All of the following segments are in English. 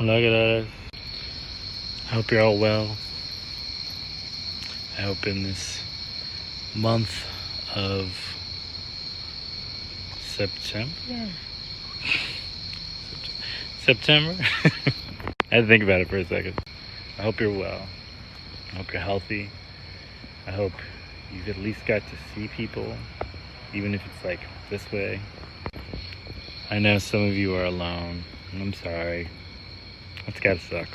Look at us. I hope you're all well. I hope in this month of September? September? I had to think about it for a second. I hope you're well. I hope you're healthy. I hope you've at least got to see people, even if it's like this way. I know some of you are alone, and I'm sorry. That's gotta suck.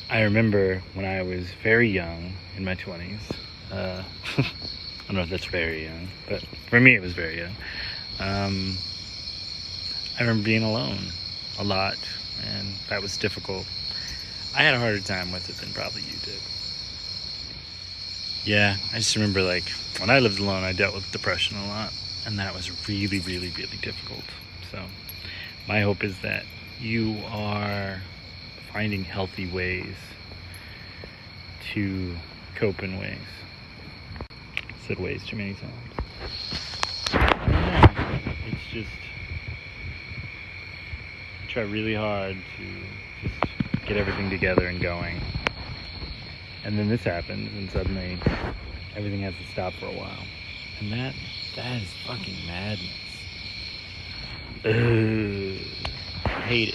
I remember when I was very young, in my 20s, I don't know if that's very young, but for me it was very young. I remember being alone a lot, and that was difficult. I had a harder time with it than probably you did. Yeah, I just remember like when I lived alone, I dealt with depression a lot, and that was really, really, really difficult. So my hope is that you are finding healthy ways to cope in ways. I said ways too many times. I don't know. It's just I try really hard to just get everything together and going. And then this happens, and suddenly everything has to stop for a while. And that is fucking madness. Ugh. I hate it.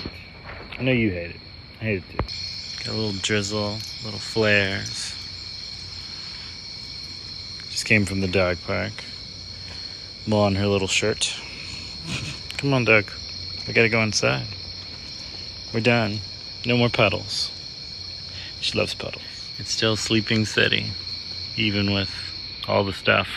I know you hate it. I hate it too. Got a little drizzle, little flares. Just came from the dog park. Mo on her little shirt. Come on, Doug. We gotta go inside. We're done. No more puddles. She loves puddles. It's still sleeping steady, even with all the stuff.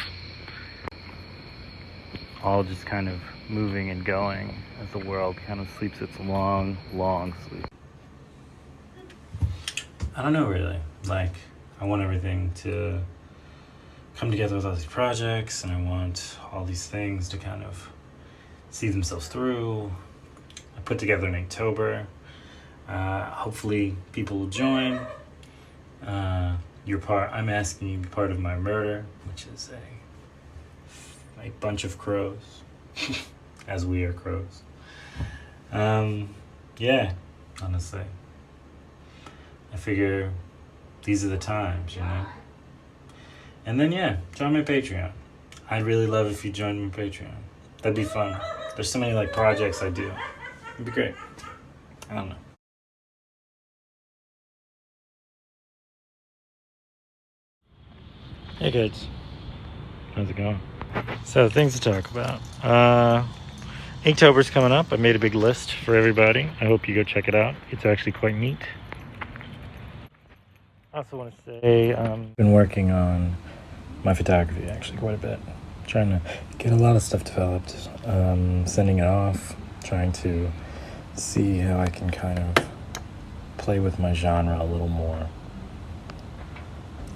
All just kind of moving and going as the world kind of sleeps its long, long sleep. I don't know really. Like, I want everything to come together with all these projects, and I want all these things to kind of see themselves through. I put together in October. Hopefully people will join. I'm asking you to be part of my murder, which is a bunch of crows, as we are crows. Yeah, honestly. I figure these are the times, you know? And then, yeah, join my Patreon. I'd really love if you joined my Patreon. That'd be fun. There's so many, like, projects I do. It'd be great. I don't know. Hey, kids. How's it going? So, things to talk about. Inktober's coming up. I made a big list for everybody. I hope you go check it out. It's actually quite neat. I also want to say I've been working on my photography actually quite a bit. Trying to get a lot of stuff developed, sending it off, trying to see how I can kind of play with my genre a little more.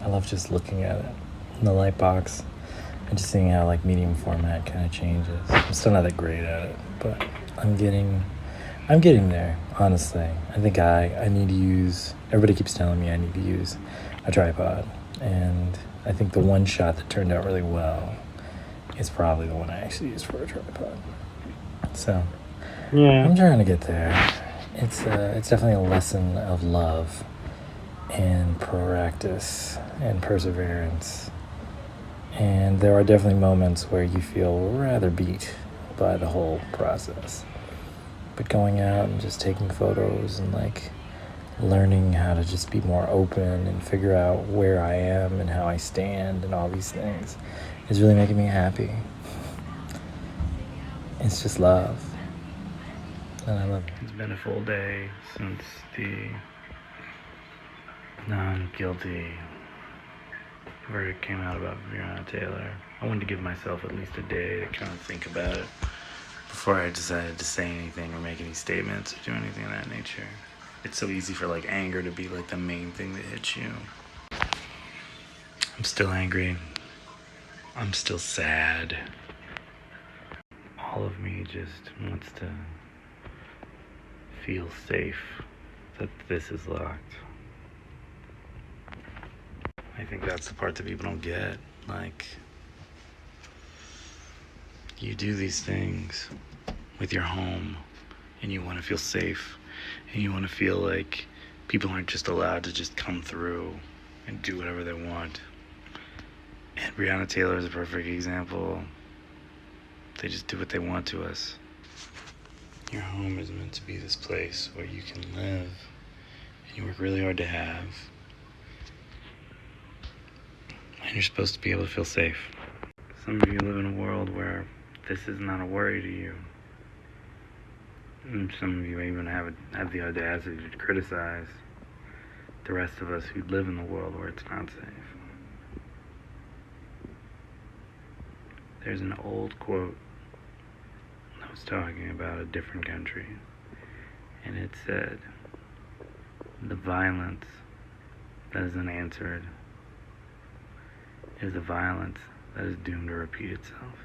I love just looking at it in the light box and just seeing how like medium format kind of changes. I'm still not that great at it, but I'm getting there, honestly. I think I need to use, everybody keeps telling me I need to use a tripod, and I think the one shot that turned out really well is probably the one I actually use for a tripod. So, yeah, I'm trying to get there. It's definitely a lesson of love and practice and perseverance. And there are definitely moments where you feel rather beat by the whole process. But going out and just taking photos and like learning how to just be more open and figure out where I am and how I stand and all these things is really making me happy. It's just love. And I love it. It's been a full day since the non-guilty verdict came out about Breonna Taylor. I wanted to give myself at least a day to kind of think about it before I decided to say anything or make any statements or do anything of that nature. It's so easy for like anger to be like the main thing that hits you. I'm still angry. I'm still sad. All of me just wants to feel safe that this is locked. I think that's the part that people don't get. Like, you do these things with your home and you want to feel safe and you want to feel like people aren't just allowed to just come through and do whatever they want. And Breonna Taylor is a perfect example. They just do what they want to us. Your home is meant to be this place where you can live and you work really hard to have, and you're supposed to be able to feel safe. Some of you live in a world where this is not a worry to you. And some of you even have the audacity to criticize the rest of us who live in the world where it's not safe. There's an old quote that was talking about a different country, and it said, "The violence that is unanswered is the violence that is doomed to repeat itself."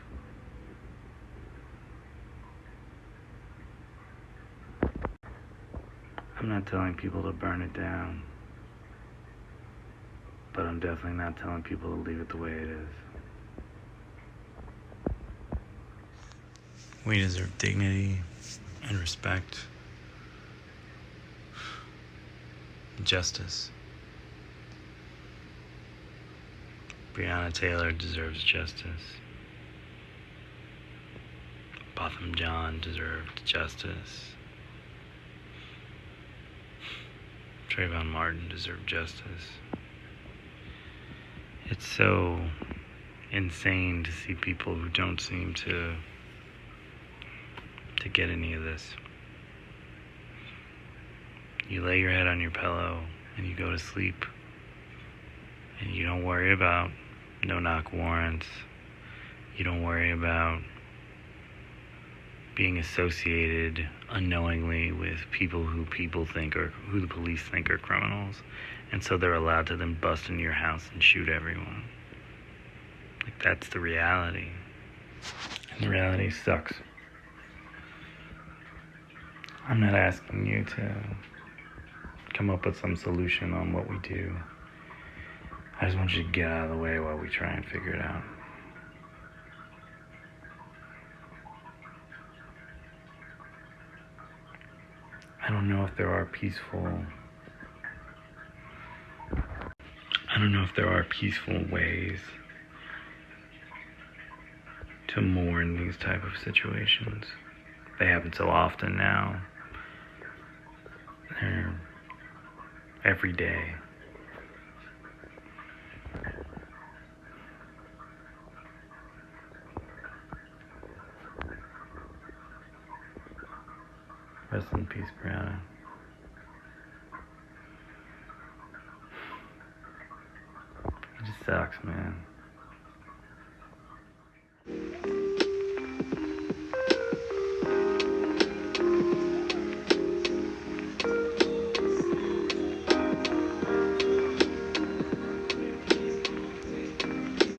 I'm not telling people to burn it down, but I'm definitely not telling people to leave it the way it is. We deserve dignity and respect, justice. Breonna Taylor deserves justice. Botham Jean deserved justice. Trayvon Martin deserved justice. It's so insane to see people who don't seem to get any of this. You lay your head on your pillow and you go to sleep, and you don't worry about no-knock warrants. You don't worry about being associated unknowingly with people who the police think are criminals, and so they're allowed to then bust into your house and shoot everyone. Like, that's the reality, and the reality sucks. I'm not asking you to come up with some solution on what we do. I just want you to get out of the way while we try and figure it out. I don't know if there are peaceful ways to mourn these type of situations. They happen so often now. They're every day. Rest in peace, Brianna. It just sucks, man.